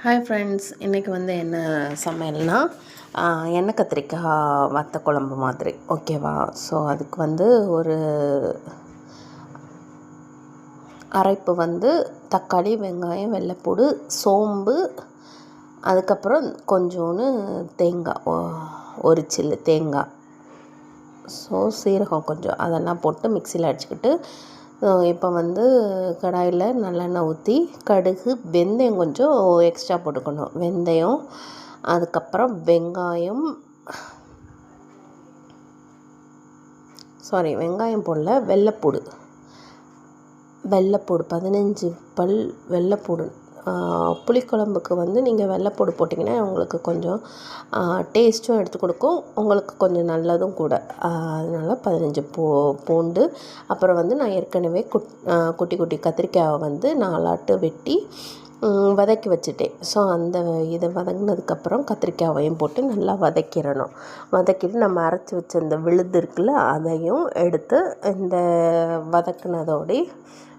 Hi friends, இன்றைக்கி வந்து என்ன சமையல்னா எண்ணெய் கத்திரிக்காய் வத்த குழம்பு மாதிரி, ஓகேவா? ஸோ அதுக்கு வந்து ஒரு அரைப்பு வந்து தக்காளி, வெங்காயம், வெள்ளைப்பூடு, சோம்பு, அதுக்கப்புறம் கொஞ்சோண்டு தேங்காய், ஒரு சில்லு தேங்காய், ஸோ சீரகம் கொஞ்சம், அதெல்லாம் போட்டு மிக்சியில் அடிச்சுக்கிட்டு இப்போ வந்து கடாயில் நல்லெண்ணெய் ஊற்றி கடுகு, வெந்தயம் கொஞ்சம் எக்ஸ்ட்ரா போட்டுக்கணும். வெந்தயம், அதுக்கப்புறம் வெங்காயம் வெங்காயம் போடல, வெள்ளைப்பூடு 15 பல் வெள்ளைப்பூடு. புளிக்குழம்புக்கு வந்து நீங்கள் வெள்ளைப்பூடு போட்டிங்கன்னா உங்களுக்கு கொஞ்சம் டேஸ்ட்டும் எடுத்து கொடுக்கும், உங்களுக்கு கொஞ்சம் நல்லதும் கூட. அதனால் 15 பூண்டு. அப்புறம் வந்து நான் ஏற்கனவே குட்டி குட்டி கத்திரிக்காயை வந்து 4 ஆட்டு வெட்டி வதக்கி வச்சுட்டேன். ஸோ அந்த இதை வதங்கினதுக்கப்புறம் கத்திரிக்காயையும் போட்டு நல்லா வதக்கிட்டு நம்ம அரைச்சி வச்ச இந்த விழுது இருக்குல்ல, அதையும் எடுத்து இந்த வதக்குனதோடு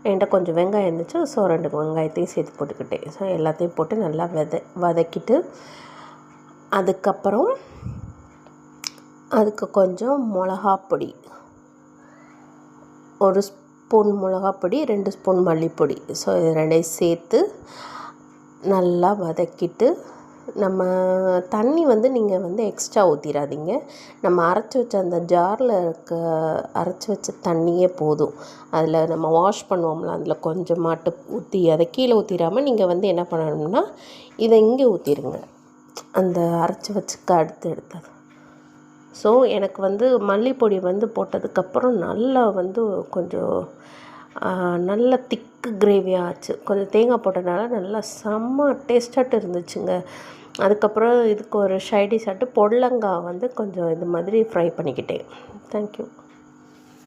என்கிட்ட கொஞ்சம் வெங்காயம் இருந்துச்சு, ஸோ 2 வெங்காயத்தையும் சேர்த்து போட்டுக்கிட்டேன். ஸோ எல்லாத்தையும் போட்டு நல்லா வதக்கிட்டு அதுக்கப்புறம் அதுக்கு கொஞ்சம் மிளகாப்பொடி, 1 ஸ்பூன் மிளகாப்பொடி, 2 ஸ்பூன் மல்லிப்பொடி, ஸோ இது 2ஐயும் சேர்த்து நல்லா வதக்கிட்டு, நம்ம தண்ணி வந்து நீங்கள் வந்து எக்ஸ்ட்ரா ஊற்றிடாதீங்க. நம்ம அரைச்சி வச்ச அந்த ஜாரில் அரைச்சி வச்ச தண்ணியே போதும். அதில் நம்ம வாஷ் பண்ணுவோம்ல, அதில் கொஞ்சமாட்டு ஊற்றி அதை கீழே ஊற்றிடாமல் நீங்கள் வந்து என்ன பண்ணணும்னா இதை இங்கே ஊற்றிடுங்க, அந்த அரைச்சி வச்சுக்க எடுத்தது. ஸோ எனக்கு வந்து மல்லிப்பொடி வந்து போட்டதுக்கப்புறம் நல்லா வந்து கொஞ்சம் நல்ல திக்கு கிரேவியாக ஆச்சு. கொஞ்சம் தேங்காய் போட்டதுனால நல்லா செம்ம டேஸ்டாட்டு இருந்துச்சுங்க. அதுக்கப்புறம் இதுக்கு ஒரு சைடிஷ் ஆட்டு பொடலங்காய் வந்து கொஞ்சம் இது மாதிரி ஃப்ரை பண்ணிக்கிட்டேன். தேங்க்யூ.